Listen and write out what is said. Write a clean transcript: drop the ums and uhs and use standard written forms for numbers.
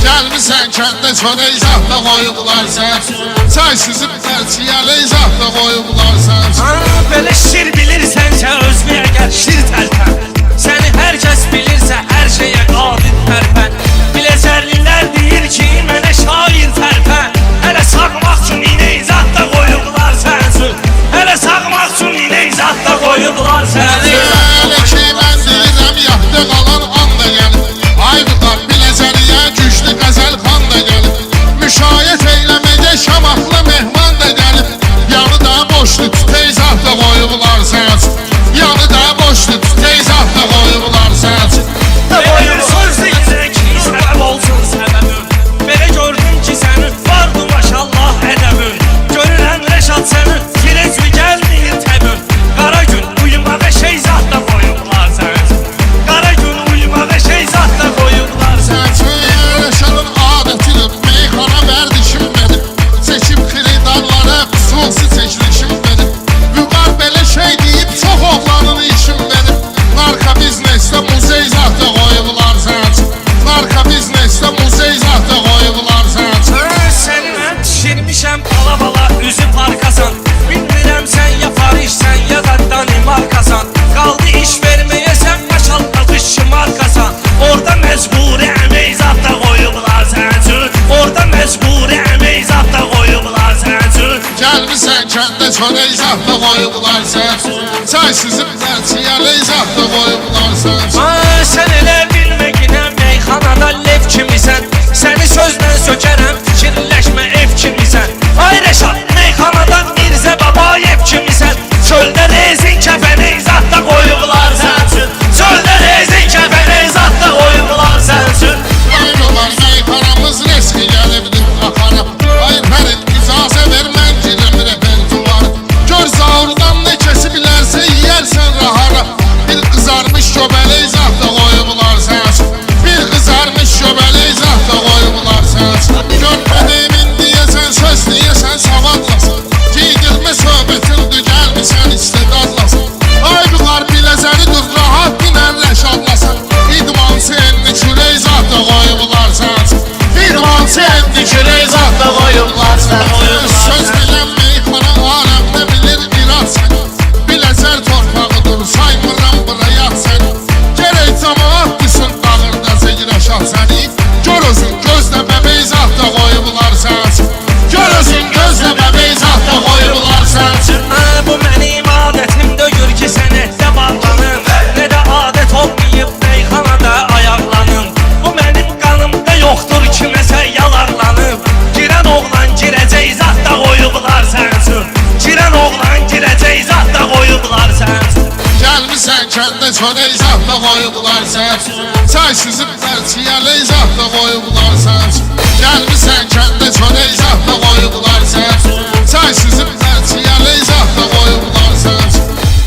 Gelmişsən kəndə çörək zahda qoyublar sən. Çay süzüb tərçiyəli zahda qoyublar sən. Belə şir bilirsənsə özməyə gəl şir tərpən. Səni hər kəs bilirsə hər şeyə qadir tərpən. Biləcərlilər deyir ki mənə şair tərpən. Hələ sağmaq üçün inə izahda qoyublar sənsin. Hələ sağmaq üçün inə izahda qoyublar sənsin. Hələ ki mən deyirəm yahda qalan anda gəlir. Ay qıqar biləcəliyə güclü qəzəl xan da gəlir. Müşayiət eyləmədə şamaqlı mehman da gəlir. Yanı da boşlu tütey zahda qoyublar sənsin. Yanı da boşlu tütey zahda qoyublar sənsin. Buyur söz deyirək ki səbəb olsun səbəbim. Belə gördüm ki sənin vardı maşallah ədəbin. Görürəm Rəşad sənin firezmi gəlməyir təbim. Qara gün uyumağa şey zahda qoyublar sənsin. Qara gün uyumağa şey zahda qoyublar sənsin. Rəşadın adətidir meyxana vərdişim benim. Seçim xiridarlara xüsusi çəkilişim benim. Vüqar belə şey deyib çox oğlanın işim benim. Narka biznesdə muzey zahda qoyublar sənsin. Narka biznesdə muzey zahda qoyublar sənsin. Səni mən düşürmüşəm bala üzü parkasan. Bilmirəm sən ya Parişsən ya da Danimarkasan. Qaldı iş verməyə sən maşallah qışçı markasan. Orada məcburi əmək zahda qoyublar sənsin. Orada məcburi əmək zahda qoyublar sənsin. Gəlmişsən kəndə çörək zahda qoyublar sənsin. Çay süzüb tərçiyəli zahda qoyublar sənsin. Sən elə bilmə ginə meyxanada lev kimisən. Səni sözlə sökərəm fikirləşmə ev kimisən. Ay Rəşad meyxanadan Mirzə Babayev kimisən. Çöldə rezin kəfəni zahda qoyublar sənsin. Çöldə rezin kəfəni zahda qoyublar sənsin. Qoyublar meyxanamız riski gəlibdir axara. Ay Fərid icazə ver mən girəm repertuara. Gör zaurdan ne kesi bilərsə yiyərsən rahara. Bir qızarmış göbələk zahda qoyublar sənsin. Bir qızarmış göbələk zahda qoyublar sənsin. Görmədiyim deyəsən söz deyəsən savadlasın. Giydirmə söhbətindir gəlmişsən istedadlasın. Ay bunlar biləcəlidir rahat dinən Rəşadlasın. İdmançı enli kürək zahda qoyublar sənsin. İdmançı enli kürək zahda qoyublar sənsin. Söz bilən meyxana aləmdə bilir irad səni. Biləcər torpağıdır saymıram bura yat səni. Gərək camaat düşün dağırda Rəşad səni. Gör özün gözlə bəbəy zahda qoyublar sənsin. Gör özün gözlə bəbəy zahda qoyublar sənsin. Bu mənim adətim döyür ki sən etdə bağlanım. Nə də adət olmayıb meyxanada ayaqlanım. Bu mənim qanımda yoxdur kiməsə yalarlanım. Girən oğlan girəcək zahda qoyublar sənsin. Girən oğlan girəcək zahda qoyublar sənsin. Gəlmişsən kəndə çörək zahda qoyublar sənsin. Çay süzüb tərçiyəli zahda qoyublar sənsin. Gəlmişsən kəndə